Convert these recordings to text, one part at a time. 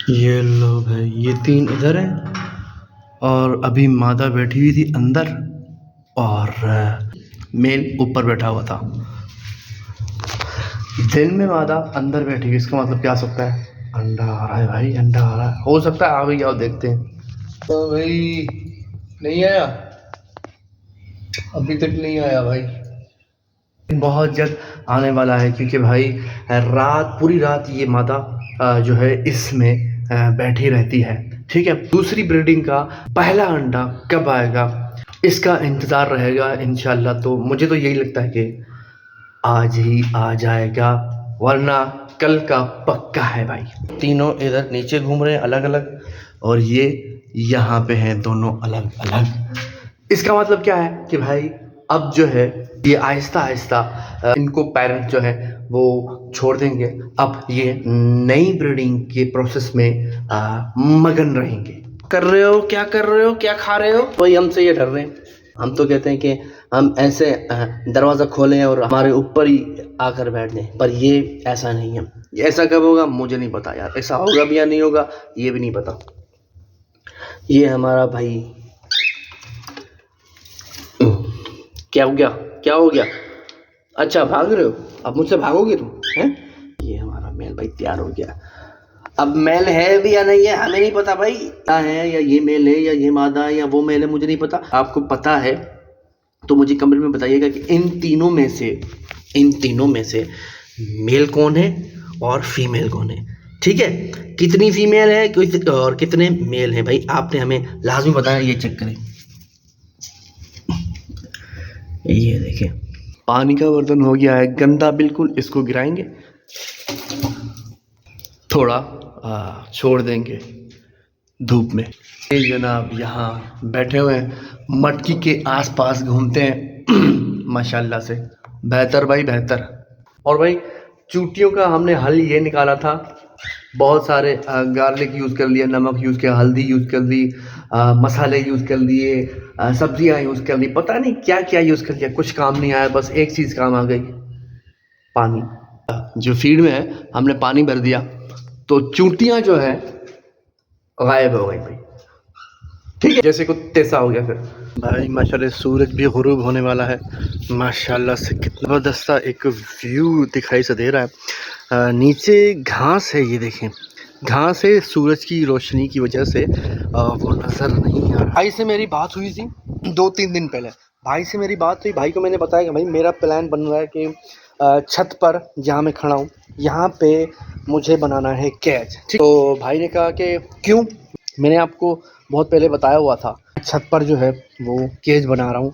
ये लो भाई, ये 3 इधर हैं और अभी मादा बैठी हुई थी अंदर और मेल ऊपर बैठा हुआ था। दिन में मादा अंदर बैठी हुई, इसका मतलब क्या हो सकता है? अंडा आ रहा है भाई, अंडा आ रहा है। हो सकता है आ गई, आओ देखते हैं। तो भाई नहीं आया, अभी तक नहीं आया भाई। बहुत जल्द आने वाला है क्योंकि भाई पूरी रात ये मादा जो है इसमें बैठी रहती है। ठीक है, दूसरी ब्रीडिंग का पहला अंडा कब आएगा इसका इंतज़ार रहेगा इंशाल्लाह। तो मुझे तो यही लगता है कि आज ही आ जाएगा, वरना कल का पक्का है भाई। तीनों इधर नीचे घूम रहे हैं अलग अलग, और ये यहाँ पे हैं दोनों अलग अलग। इसका मतलब क्या है कि भाई अब जो है ये आहिस्ता आहिस्ता इनको पेरेंट्स जो है वो छोड़ देंगे। अब ये नई ब्रीडिंग के प्रोसेस में मगन रहेंगे। कर रहे हो, क्या कर रहे हो, क्या खा रहे हो? वही हमसे ये डर रहे हैं। हम तो कहते हैं कि हम ऐसे दरवाज़ा खोलें और हमारे ऊपर ही आकर बैठ जाएं, पर ये ऐसा नहीं है। ऐसा कब होगा मुझे नहीं पता यार, ऐसा होगा भी या नहीं होगा ये भी नहीं पता। ये हमारा भाई क्या हो गया, क्या हो गया? अच्छा भाग रहे हो, अब मुझसे भागोगे तुम हैं? ये हमारा मेल भाई तैयार हो गया। अब मेल है भी या नहीं है हमें नहीं पता भाई, क्या है या ये मेल है या ये मादा है या वो मेल है, मुझे नहीं पता। आपको पता है तो मुझे कमेंट में बताइएगा कि इन तीनों में से मेल कौन है और फीमेल कौन है। ठीक है, कितनी फीमेल है और कितने मेल हैं भाई, आपने हमें लाजमी बताया। ये चेक करें, ये देखें पानी का बर्तन हो गया है गंदा बिल्कुल, इसको गिराएंगे, थोड़ा छोड़ देंगे धूप में। ये जनाब यहाँ बैठे हुए हैं, मटकी के आसपास घूमते हैं माशाल्लाह से। बेहतर भाई बेहतर। और भाई चूटियों का हमने हल ये निकाला था, बहुत सारे गार्लिक यूज़ कर लिया, नमक यूज़ किया, हल्दी यूज़ कर दी, मसाले यूज़ कर लिए, सब्जियाँ यूज़ कर ली, पता नहीं क्या क्या यूज़ कर लिया, कुछ काम नहीं आया। बस एक चीज़ काम आ गई, पानी। जो फीड में है हमने पानी भर दिया तो चूटियाँ जो है गायब हो गई भाई। ठीक है, जैसे कुछ तेसा हो गया फिर भाई। माशाल्लाह सूरज भी गुरूब होने वाला है माशाल्लाह से, कितना ज़बरदस्त एक व्यू दिखाई से दे रहा है। नीचे घास है, ये देखें घास है, सूरज की रोशनी की वजह से वो नज़र नहीं आ रहा। भाई से मेरी बात हुई थी 2-3 दिन पहले, भाई से मेरी बात हुई, भाई को मैंने बताया कि भाई मेरा प्लान बन रहा है कि छत पर जहाँ मैं खड़ा हूँ यहाँ पे मुझे बनाना है केज। ठीक, तो भाई ने कहा कि क्यों, मैंने आपको बहुत पहले बताया हुआ था छत पर जो है वो केज बना रहा हूँ।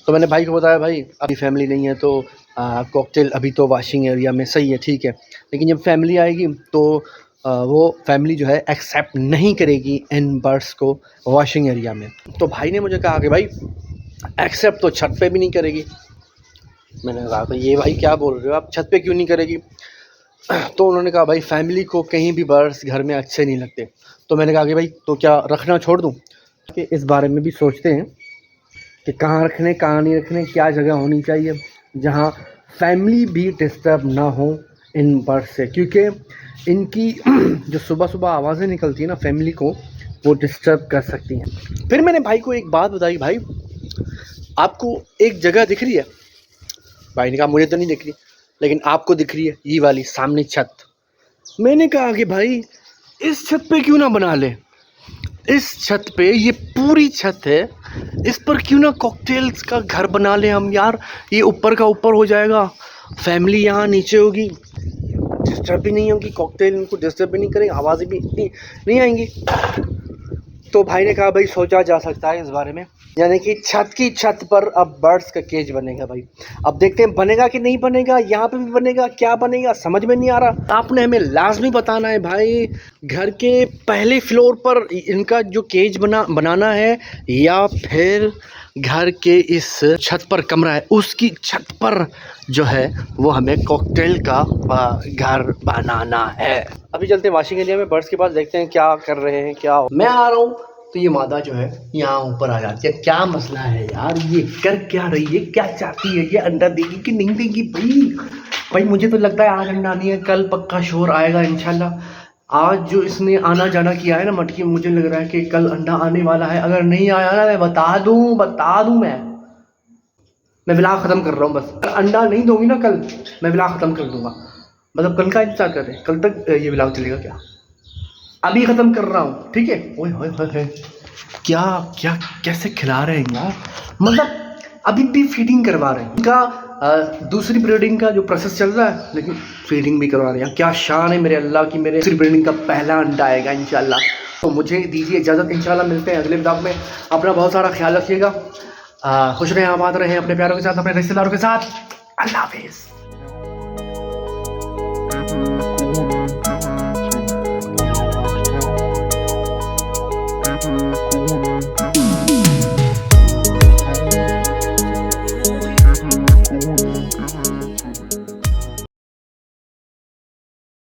तो मैंने भाई को बताया भाई अभी फैमिली नहीं है तो कॉकटेल अभी तो वॉशिंग एरिया में सही है, ठीक है, लेकिन जब फैमिली आएगी तो वो फैमिली जो है एक्सेप्ट नहीं करेगी इन बर्ड्स को वॉशिंग एरिया में। तो भाई ने मुझे कहा कि भाई एक्सेप्ट तो छत पे भी नहीं करेगी। मैंने कहा तो ये भाई क्या बोल रहे हो आप, छत पे क्यों नहीं करेगी? तो उन्होंने कहा भाई फैमिली को कहीं भी बर्ड्स घर में अच्छे नहीं लगते। तो मैंने कहा कि भाई तो क्या रखना छोड़ दूं? कि इस बारे में भी सोचते हैं कि कहाँ रखने कहाँ नहीं रखने, क्या जगह होनी चाहिए जहाँ फैमिली भी डिस्टर्ब ना हो इन बर्ड्स से, क्योंकि इनकी जो सुबह सुबह आवाज़ें निकलती है ना फैमिली को वो डिस्टर्ब कर सकती हैं। फिर मैंने भाई को एक बात बताई, भाई आपको एक जगह दिख रही है? भाई ने कहा मुझे तो नहीं दिख रही, लेकिन आपको दिख रही है ये वाली सामने छत। मैंने कहा कि भाई इस छत पे क्यों ना बना ले, इस छत पे, ये पूरी छत है, इस पर क्यों ना कॉकटेल्स का घर बना ले हम यार। ये ऊपर का ऊपर हो जाएगा, फैमिली यहाँ नीचे होगी, डिस्टर्ब भी नहीं होगी, कॉकटेल इनको डिस्टर्ब भी नहीं करेंगे, आवाज़ें भी इतनी नहीं आएंगी। तो भाई ने कहा भाई सोचा जा सकता है इस बारे में, यानी कि छत की छत पर अब बर्ड्स का केज बनेगा भाई। अब देखते हैं बनेगा कि नहीं बनेगा, यहाँ पे भी बनेगा, क्या बनेगा समझ में नहीं आ रहा। आपने हमें लाजमी बताना है भाई, घर के पहले फ्लोर पर इनका जो केज बनाना है या फिर घर के इस छत पर कमरा है उसकी छत पर जो है वो हमें कॉकटेल का घर बनाना है। अभी चलते हैं वॉशिंग एरिया में बर्ड्स के पास, देखते हैं क्या कर रहे हैं। क्या मैं आ रहा हूँ तो ये मादा जो है यहाँ ऊपर आ जाती है। क्या मसला है यार, ये कर क्या रही है, क्या चाहती है, ये अंडा देगी कि नहीं देगी? भाई मुझे तो लगता है आज अंडा नहीं है, कल पक्का शोर आएगा इंशाल्लाह। आज जो इसने आना जाना किया है ना मटकी, मुझे लग रहा है कि कल अंडा आने वाला है। अगर नहीं आया ना मैं बता दूं मैं व्लॉग खत्म कर रहा हूँ। बस अगर अंडा नहीं दूंगी ना कल, मैं व्लॉग खत्म कर दूंगा। मतलब कल का इंतजार कर रहे हैं, कल तक ये व्लॉग चलेगा क्या? अभी खत्म कर रहा हूँ, ठीक है। ओए होए होए, क्या क्या कैसे खिला रहे हैं यार, मतलब अभी भी फीडिंग करवा रहे हैं। इनका दूसरी ब्रीडिंग का जो प्रोसेस चल रहा है, लेकिन फीडिंग भी करवा रहे हैं। क्या शान है मेरे अल्लाह की, मेरे दूसरी ब्रीडिंग का पहला अंडा आएगा इंशाल्लाह। तो मुझे दीजिए इजाज़त, इंशाल्लाह मिलते हैं अगले ब्लॉग में। अपना बहुत सारा ख्याल रखिएगा, खुश रहें, आबाद रहें अपने प्यारों के साथ, अपने रिश्तेदारों के साथ। अल्लाह हाफिज़।